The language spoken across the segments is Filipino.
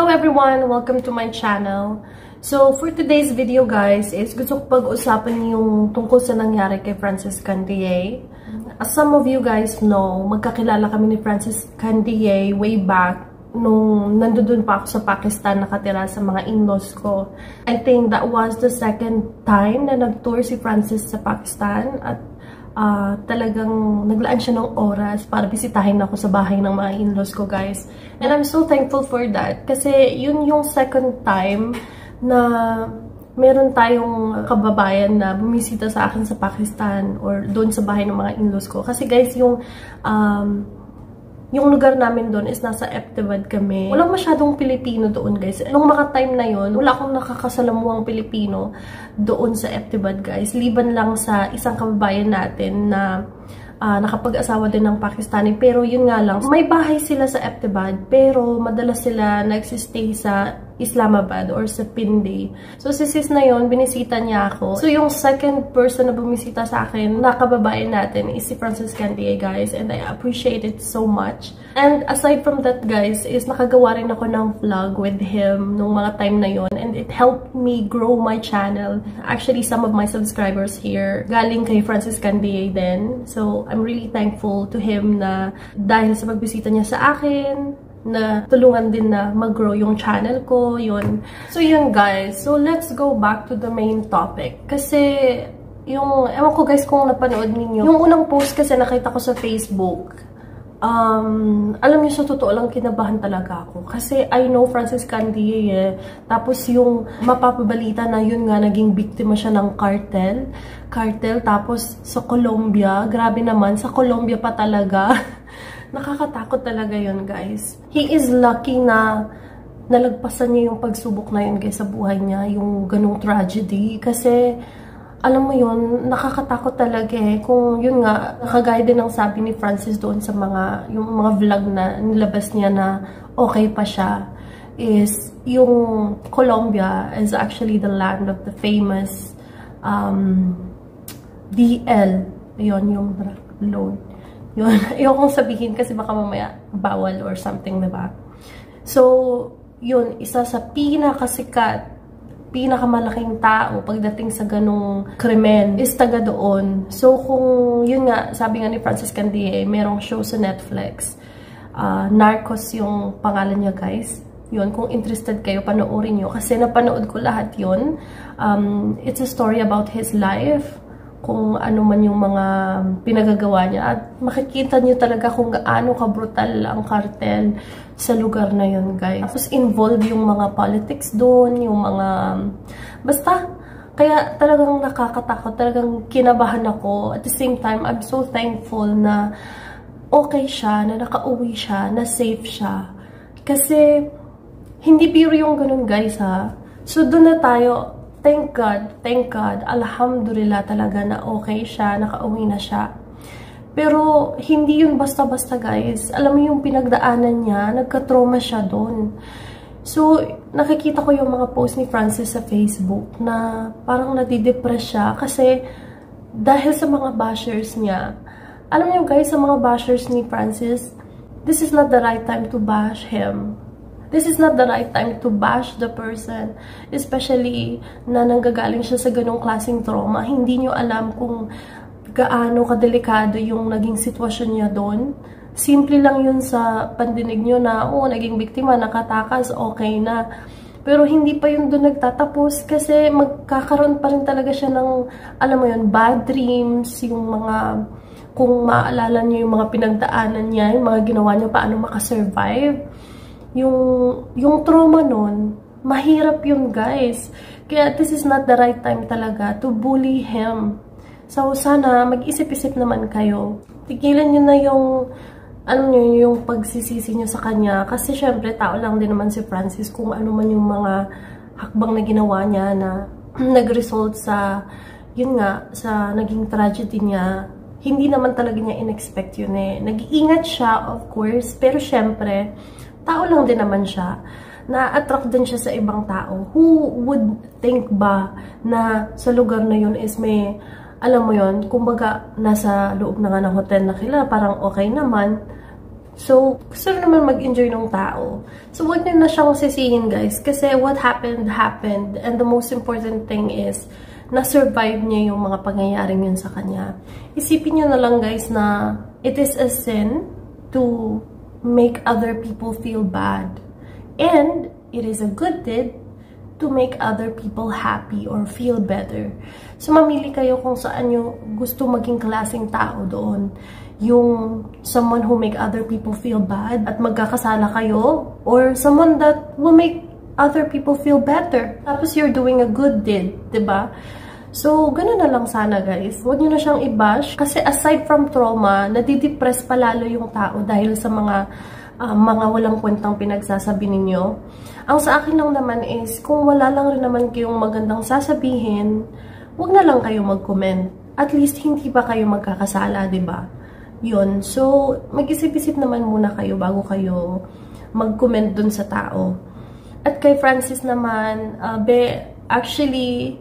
everyone! Welcome to my channel. So, for today's video guys, is gusto ko pag-usapan yung tungkol sa nangyari kay Francis Candiaye. As some of you guys know, magkakilala kami ni Francis Candiaye way back nung nandoon pa ako sa Pakistan nakatira sa mga in-laws ko. I think that was the second time na nag-tour si Francis sa Pakistan at talagang naglaan siya ng oras para bisitahin ako sa bahay ng mga in-laws ko, guys. And I'm so thankful for that. Kasi yun yung second time na meron tayong kababayan na bumisita sa akin sa Pakistan or doon sa bahay ng mga in-laws ko. Kasi guys, yung lugar namin doon is nasa Eptibad kami. Walang masyadong Pilipino doon, guys. Nung mga time na yon, wala akong nakakasalamuhang Pilipino doon sa Eptibad, guys. Liban lang sa isang kababayan natin na nakapag-asawa din ng Pakistani. Pero yun nga lang, may bahay sila sa Eptibad, pero madalas sila nagsistay sa Islamabad or sa Pindi. So, si sis na yun, binisita niya ako. So, yung second person na bumisita sa akin, na kababayan natin, is si Francis Candiaye, guys. And I appreciate it so much. And aside from that, guys, is nakagawa rin ako ng vlog with him nung mga time na yun. And it helped me grow my channel. Actually, some of my subscribers here, galing kay Francis Candiaye din. So, I'm really thankful to him na dahil sa pagbisita niya sa akin, na tulungan din na mag-grow yung channel ko, yun. So, yun guys. So, let's go back to the main topic. Kasi, yung, ewan ko guys kung napanood ninyo, yung unang post kasi nakita ko sa Facebook, alam niyo sa totoo lang, kinabahan talaga ako. Kasi, I know Francis Candiaye, tapos yung mapapabalita na yun nga, naging biktima siya ng cartel, tapos sa Colombia, grabe naman, sa Colombia pa talaga. Nakakatakot talaga yun, guys. He is lucky na nalagpasan niya yung pagsubok na yun, guys, sa buhay niya. Yung ganung tragedy. Kasi, alam mo yun, nakakatakot talaga eh. Kung yun nga, nakagaya din ang sabi ni Francis doon sa yung mga vlog na nilabas niya na okay pa siya, is yung Colombia is actually the land of the famous DL. Yun, yung Lord. Yun, ayokong sabihin kasi baka mamaya bawal or something, diba? So, yun, isa sa pinakasikat, pinakamalaking tao pagdating sa ganong krimen is taga doon. So, kung yun nga, sabi nga ni Francis Candiaye, merong show sa Netflix. Narcos yung pangalan niya, guys. Yun, kung interested kayo, panoorin nyo. Kasi napanood ko lahat yun. It's a story about his life, kung ano man yung mga pinagagawa niya. At makikita niyo talaga kung gaano ka-brutal ang cartel sa lugar na yun, guys. Tapos involved yung mga politics doon, yung mga... Basta, kaya talagang nakakatakot, talagang kinabahan ako. At the same time, I'm so thankful na okay siya, na nakauwi siya, na safe siya. Kasi, hindi biro yung ganun, guys, ha. So, doon na tayo. Thank God, alhamdulillah talaga na okay siya, nakauwi na siya. Pero, hindi yun basta-basta, guys. Alam mo yung pinagdaanan niya, nagka-trauma siya doon. So, nakikita ko yung mga post ni Francis sa Facebook na parang nadidepress siya kasi dahil sa mga bashers niya. Alam niyo, guys, sa mga bashers ni Francis, this is not the right time to bash him. This is not the right time to bash the person. Especially na nanggagaling siya sa ganong klaseng trauma. Hindi nyo alam kung gaano kadelikado yung naging sitwasyon niya doon. Simple lang yun sa pandinig nyo na, oh, naging biktima, nakatakas, okay na. Pero hindi pa yun doon nagtatapos kasi magkakaroon pa rin talaga siya ng, alam mo yun, bad dreams, yung mga, kung maaalala nyo yung mga pinagdaanan niya, yung mga ginawa niya, paano makasurvive. Yung trauma nun, mahirap yun, guys. Kaya this is not the right time talaga to bully him. So, sana mag-isip-isip naman kayo. Tigilan nyo na yung pagsisisi nyo sa kanya. Kasi syempre, tao lang din naman si Francis kung ano man yung mga hakbang na ginawa niya na nag-result sa, yun nga, sa naging tragedy niya. Hindi naman talaga niya in-expect yun eh. Nag-iingat siya, of course, pero syempre, tao lang din naman siya. Na-attract din siya sa ibang tao. Who would think ba na sa lugar na yun is may, alam mo yun, kumbaga nasa loob na nga ng hotel na kila, parang okay naman. So, gusto naman mag-enjoy ng tao. So, huwag nyo na siyang sisihin, guys. Kasi what happened, happened. And the most important thing is, na-survive niya yung mga pangyayaring yun sa kanya. Isipin nyo na lang, guys, na it is a sin to make other people feel bad. And it is a good deed to make other people happy or feel better. So, mamili kayo kung saan nyo gusto maging klaseng tao doon. Yung someone who make other people feel bad at magkakasala kayo, or someone that will make other people feel better. Tapos you're doing a good deed, diba? So, ganun na lang sana, guys. Huwag nyo na siyang i-bash. Kasi aside from trauma, nadidepress palalo yung tao dahil sa mga walang kwentang pinagsasabi ninyo. Ang sa akin lang naman is, kung wala lang rin naman kayong magandang sasabihin, huwag na lang kayo mag-comment. At least, hindi pa kayo magkakasala, diba? Yun. So, mag-isip-isip naman muna kayo bago kayo mag-comment dun sa tao. At kay Francis naman, actually,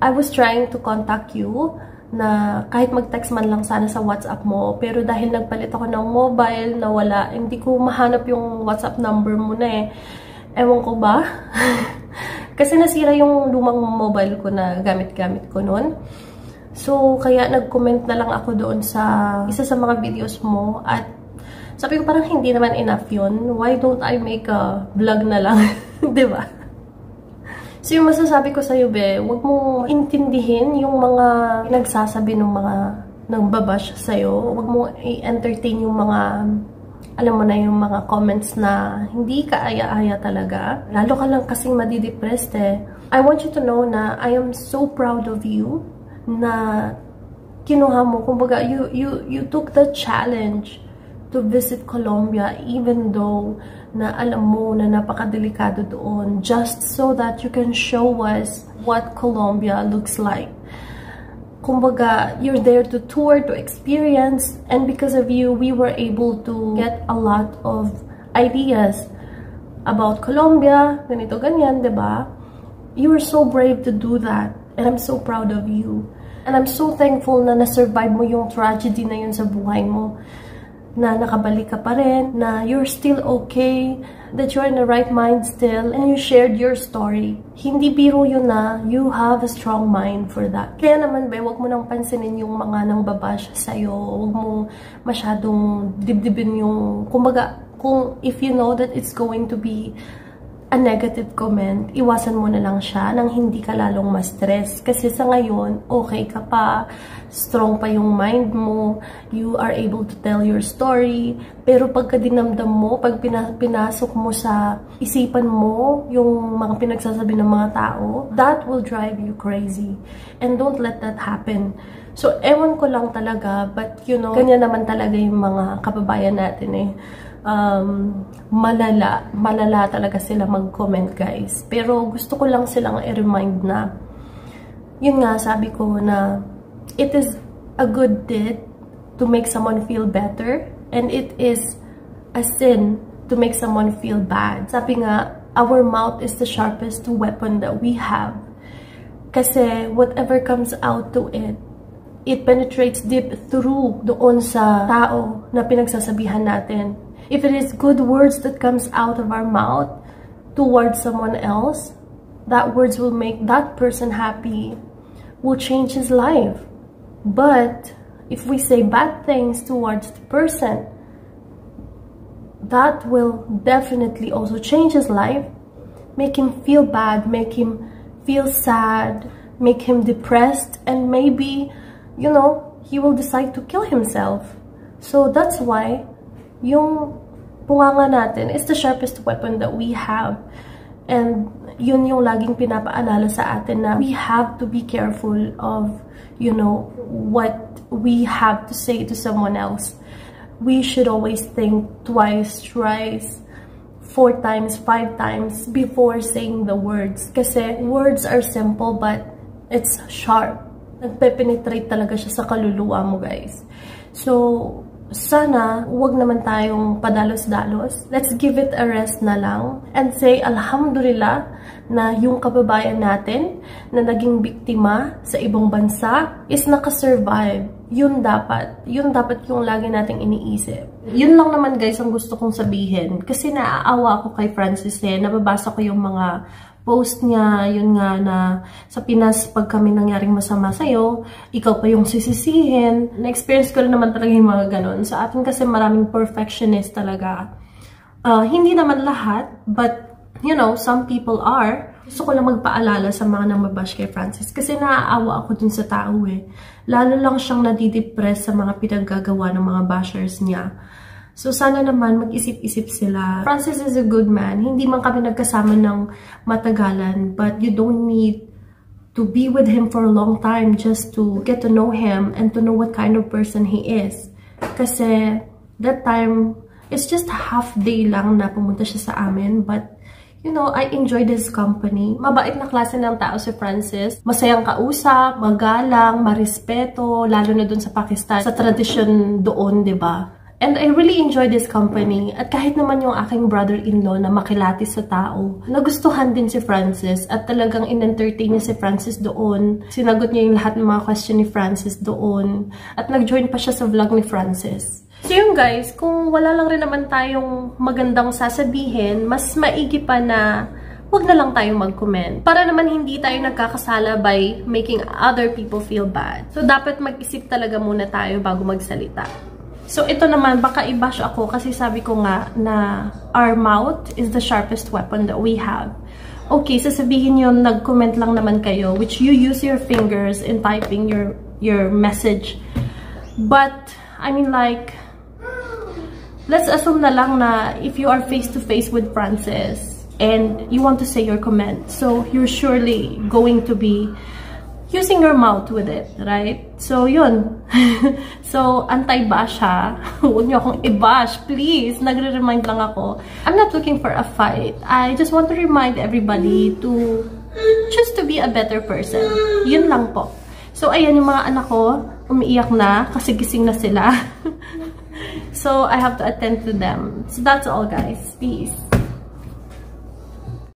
I was trying to contact you na kahit mag-text man lang sana sa WhatsApp mo. Pero dahil nagpalit ako ng mobile na wala, hindi ko mahanap yung WhatsApp number mo na eh. Ewan ko ba? Kasi nasira yung lumang mobile ko na gamit-gamit ko noon. So, kaya nag-comment na lang ako doon sa isa sa mga videos mo. At sabi ko parang hindi naman enough yun. Why don't I make a vlog na lang? Diba? So, yung masasabi ko sa'yo, huwag mong intindihin yung mga pinagsasabi ng mga nagbabash sa'yo. Huwag mong i-entertain yung mga, alam mo na, yung mga comments na hindi ka aya-aya talaga. Lalo ka lang kasing madidepressed eh. I want you to know na I am so proud of you na kinuha mo. Kumbaga, you took the challenge to visit Colombia even though na alam mo na napakadelikado doon, just so that you can show us what Colombia looks like. Kumbaga, you're there to tour, to experience, and because of you, we were able to get a lot of ideas about Colombia, ganito, ganyan, diba? You were so brave to do that, and I'm so proud of you. And I'm so thankful na na-survive mo yung tragedy na yun sa buhay mo. Na nakabalik ka pa rin, na you're still okay, that you're in the right mind still, and you shared your story. Hindi biro yun na you have a strong mind for that. Kaya naman, wag mo nang pansinin yung mga nang babash sa'yo. Wag mo masyadong dibdibin yung, kumbaga, if you know that it's going to be a negative comment, iwasan mo na lang siya nang hindi ka lalong ma-stress. Kasi sa ngayon, okay ka pa, strong pa yung mind mo, you are able to tell your story, pero pagka dinamdam mo, pag pinasok mo sa isipan mo yung mga pinagsasabi ng mga tao, that will drive you crazy. And don't let that happen. So, ewan ko lang talaga, but you know, ganyan naman talaga yung mga kababayan natin eh. Malala talaga sila mag-comment, guys. Pero gusto ko lang silang i-remind na, yun nga, sabi ko na, it is a good deed to make someone feel better, and it is a sin to make someone feel bad. Sabi nga, our mouth is the sharpest weapon that we have. Kasi whatever comes out to it, it penetrates deep through doon sa tao na pinagsasabihan natin. If it is good words that comes out of our mouth towards someone else, that words will make that person happy, will change his life. But if we say bad things towards the person, that will definitely also change his life, make him feel bad, make him feel sad, make him depressed, and maybe, you know, he will decide to kill himself. So that's why yung bunganga natin is the sharpest weapon that we have. And yun yung laging pinapaalala sa atin na we have to be careful of, you know, what we have to say to someone else. We should always think twice, thrice, 4 times, 5 times before saying the words. Kasi words are simple but it's sharp. Nagpe-penetrate talaga siya sa kaluluwa mo, guys. So, sana, huwag naman tayong padalos-dalos. Let's give it a rest na lang and say, Alhamdulillah, na yung kababayan natin na naging biktima sa ibang bansa is nakasurvive. yun dapat yung lagi nating iniisip. Yun lang naman guys ang gusto kong sabihin. Kasi naaawa ako kay Francis nababasa ko yung mga post niya, yun nga na sa Pinas pag kami nangyaring masama sa'yo, ikaw pa yung sisisihin. Na-experience ko rin naman talaga yung mga ganun. Sa atin kasi maraming perfectionist talaga. Hindi naman lahat, but you know, some people are. Gusto ko lang magpaalala sa mga namabash kay Francis kasi naaawa ako dun sa tao Lalo lang siyang nadidepress sa mga pinaggagawa ng mga bashers niya. So, sana naman mag-isip-isip sila. Francis is a good man. Hindi man kami nagkasama ng matagalan, but you don't need to be with him for a long time just to get to know him and to know what kind of person he is. Kasi, that time, it's just half day lang na pumunta siya sa amin, but you know, I enjoyed his company. Mabait na klase ng tao si Francis. Masayang kausap, magalang, marespeto, lalo na dun sa Pakistan. Sa tradisyon doon, diba? And I really enjoyed his company. At kahit naman yung aking brother-in-law na makilati sa tao, nagustuhan din si Francis at talagang in-entertain niya si Francis doon. Sinagot niya yung lahat ng mga question ni Francis doon. At nag-join pa siya sa vlog ni Francis. So yun guys, kung wala lang rin naman tayong magandang sasabihin, mas maigi pa na wag na lang tayong mag-comment. Para naman hindi tayo nagkakasala by making other people feel bad. So dapat mag-isip talaga muna tayo bago magsalita. So ito naman, baka i-bash ako kasi sabi ko nga na our mouth is the sharpest weapon that we have. Okay, sasabihin yun, nag-comment lang naman kayo, which you use your fingers in typing your message. But, I mean like, let's assume na lang na if you are face-to-face with Francis and you want to say your comment, so you're surely going to be using your mouth with it, right? So, yun. So, anti-bash ha. Huwag niyo akong i-bash, please. Nagre-remind lang ako. I'm not looking for a fight. I just want to remind everybody to just to be a better person. Yun lang po. So, ayan yung mga anak ko. Umiiyak na kasi gising na sila. So, I have to attend to them. So, that's all guys. Peace.